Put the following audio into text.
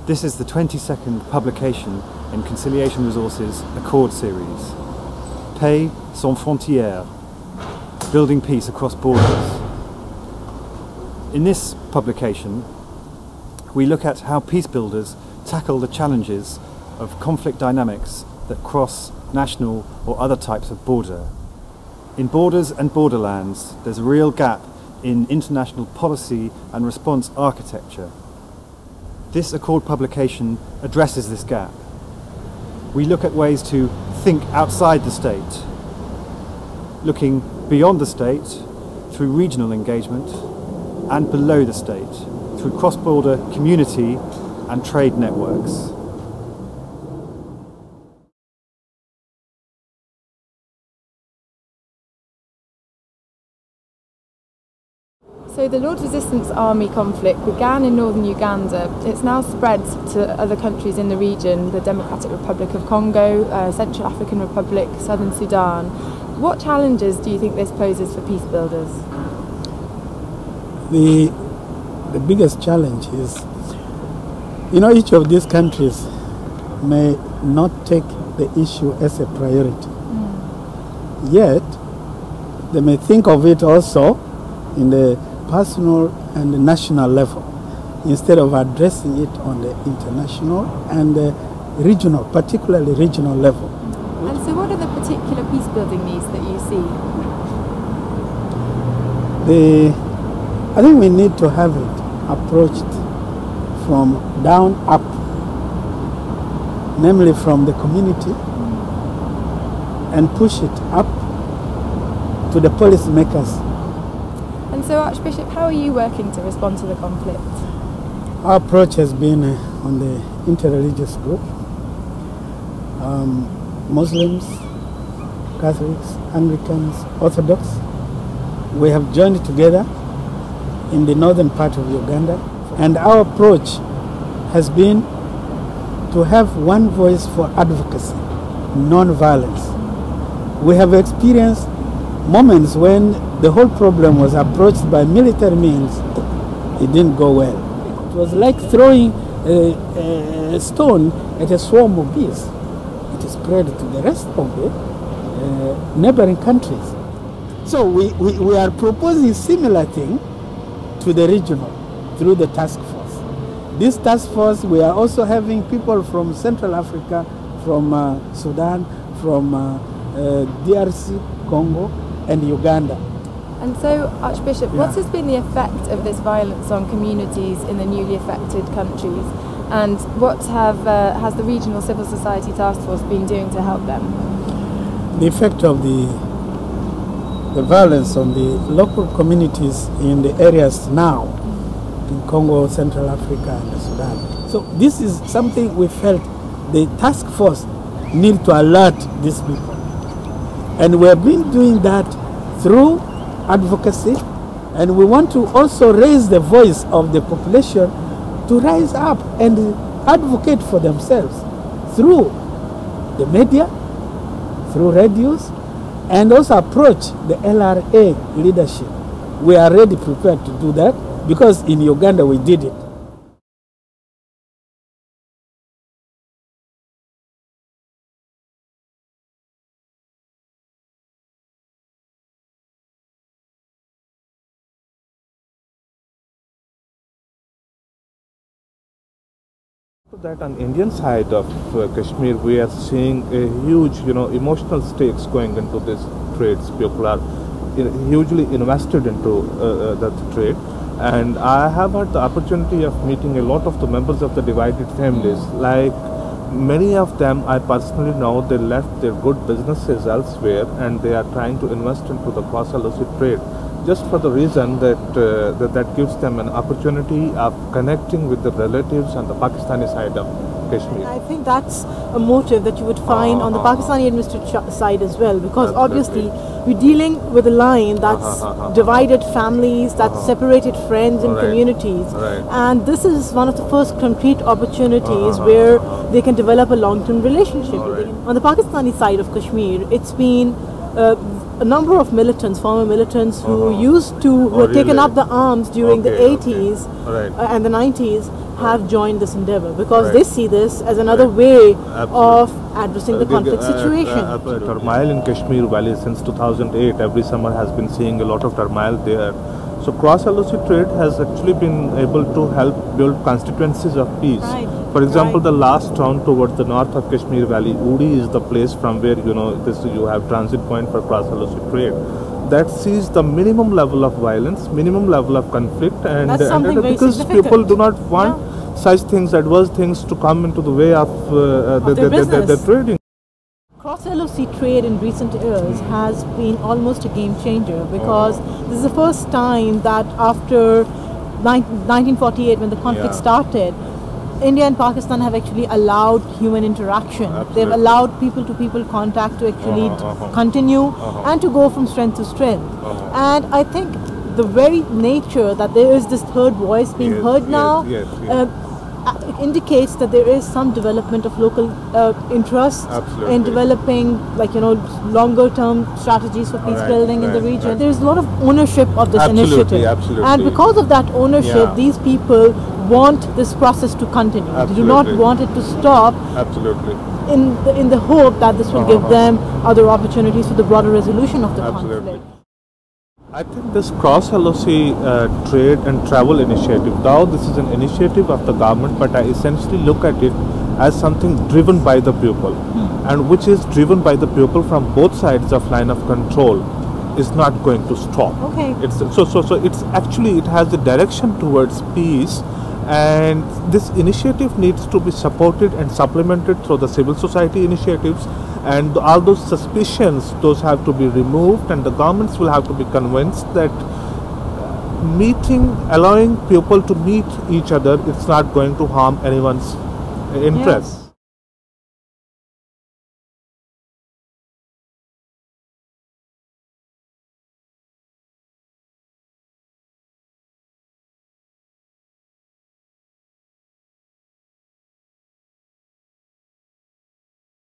This is the 22nd publication in Conciliation Resources Accord series, Paix sans frontières, building peace across borders. In this publication, we look at how peace builders tackle the challenges of conflict dynamics that cross national or other types of border. In borders and borderlands, there's a real gap in international policy and response architecture. This Accord publication addresses this gap. We look at ways to think outside the state, looking beyond the state through regional engagement and below the state through cross-border community and trade networks. So the Lord's Resistance Army conflict began in northern Uganda. It's now spread to other countries in the region, the Democratic Republic of Congo, Central African Republic, Southern Sudan. What challenges do you think this poses for peace builders? The biggest challenge is, each of these countries may not take the issue as a priority. Yet, they may think of it also in the personal and the national level, instead of addressing it on the international and the regional, particularly regional level. And so what are the particular peace building needs that you see? I think we need to have it approached from down up, namely from the community, and push it up to the policymakers. And so, Archbishop, how are you working to respond to the conflict? Our approach has been on the interreligious group, Muslims, Catholics, Anglicans, Orthodox. We have joined together in the northern part of Uganda, and our approach has been to have one voice for advocacy, non-violence. We have experienced moments when the whole problem was approached by military means. It didn't go well. It was like throwing a stone at a swarm of bees. It spread to the rest of the neighboring countries. So we are proposing similar thing to the regional through the task force. This task force, we are also having people from Central Africa, from Sudan, from DRC, Congo, and Uganda. And so, Archbishop, what has been the effect of this violence on communities in the newly affected countries, and what has the Regional Civil Society Task Force been doing to help them? The effect of the violence on the local communities in the areas now, in Congo, Central Africa, and Sudan. So this is something we felt the task force need to alert these people. And we have been doing that through advocacy, and we want to also raise the voice of the population to rise up and advocate for themselves through the media, through radios, and also approach the LRA leadership. We are already prepared to do that because in Uganda we did it. That on Indian side of Kashmir, we are seeing a huge, emotional stakes going into this trades. People are hugely invested into that trade, and I have had the opportunity of meeting a lot of the members of the divided families. Like many of them, I personally know they left their good businesses elsewhere, and they are trying to invest into the quasi-illicit trade, just for the reason that that gives them an opportunity of connecting with the relatives on the Pakistani side of Kashmir. I think that's a motive that you would find on the Pakistani administrative side as well, because obviously we're dealing with a line that's divided families, that's separated friends and communities, and this is one of the first concrete opportunities where they can develop a long-term relationship. On the Pakistani side of Kashmir, it's been a number of militants, former militants who who had taken really? up the arms during the 80s Right. and the 90s have joined this endeavor because Right. they see this as another way of addressing the conflict situation. Turmoil in Kashmir Valley since 2008, every summer has been seeing a lot of turmoil there. So cross-LOC trade has actually been able to help build constituencies of peace. Right. For example, Right. the last town towards the north of Kashmir Valley, Uri, is the place from where you have transit point for cross-LOC trade. That sees the minimum level of violence, minimum level of conflict, and, That's something very because significant. people do not want such things, adverse things, to come into the way of their business. their trading. Cross-LOC trade in recent years has been almost a game changer because this is the first time that after 1948, when the conflict started, India and Pakistan have actually allowed human interaction. They've allowed people-to-people contact to actually continue and to go from strength to strength. And I think the very nature that there is this third voice being heard now indicates that there is some development of local interest in developing, longer term strategies for peace building in the region. There is a lot of ownership of this initiative. And because of that ownership, these people want this process to continue. They do not want it to stop. In the hope that this will give them other opportunities for the broader resolution of the conflict. I think this cross-LOC trade and travel initiative, though this is an initiative of the government, but I essentially look at it as something driven by the people, and which is driven by the people from both sides of line of control, is not going to stop. Okay. So it's actually, it has a direction towards peace, and this initiative needs to be supported and supplemented through the civil society initiatives. And all those suspicions, those have to be removed, and the governments will have to be convinced that allowing people to meet each other, it's not going to harm anyone's interests.